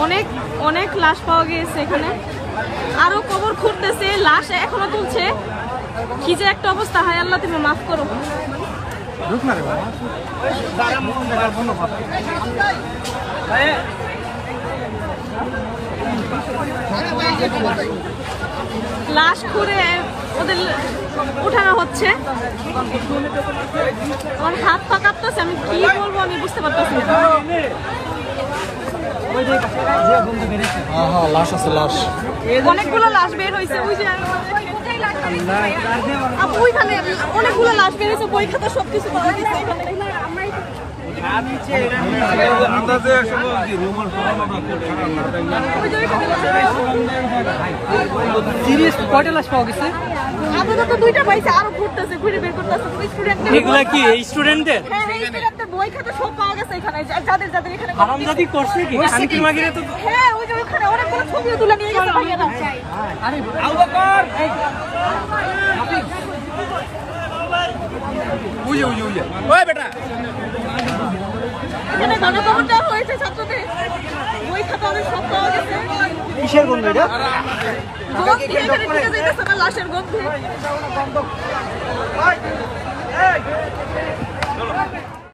অনেক অনেক লাশ পাওয়া গিয়েছে এখানে, আরো কবর খুঁড়তেছে, লাশ এখনো তুলছে। কি যে একটা অবস্থা, হায় আল্লাহ তুমি মাফ করো। লাশ খুঁড়ে ওদের উঠানো হচ্ছে। আমার হাত পা কাঁপতেছে, আমি কি বলবো আমি বুঝতে পারতেছি না। লাশ আছে, লাশ অনেকগুলো লাশ বের হয়েছে, ওই যে ওইখানে অনেকগুলো লাশ বের হয়েছে, বই খাতা সবকিছু পাওয়া গেছে এখানে। কয়টা লাশ পাওয়া গেছে? আপাতত দুইটা পাইছে, আরো ঘুরতেছে, ঘুরে বের করতেছে। এগুলা কি এই স্টুডেন্টদের? হ্যাঁ, এই স্টুডেন্টদের বই খাতা সব পাওয়া গেছে এখানে, যাদের যাদের এখানে হারামজাদি করছে কি? শান্তি মাগিরে তো। হ্যাঁ, ওই যে ওখানে অনেকগুলো ছবিও তুলে নিয়ে গেছে ভাইয়ারা। আরে আবু বকর, ওই বেটা এখানে গণকবর দেওয়া হয়েছে ছাত্রদের, বই খাতা অনেক সব পাওয়া গেছে। কিসের গন্ধ এটা? গন্ধে এখানে ঢুকে যাইতেছে না, লাশের গন্ধে।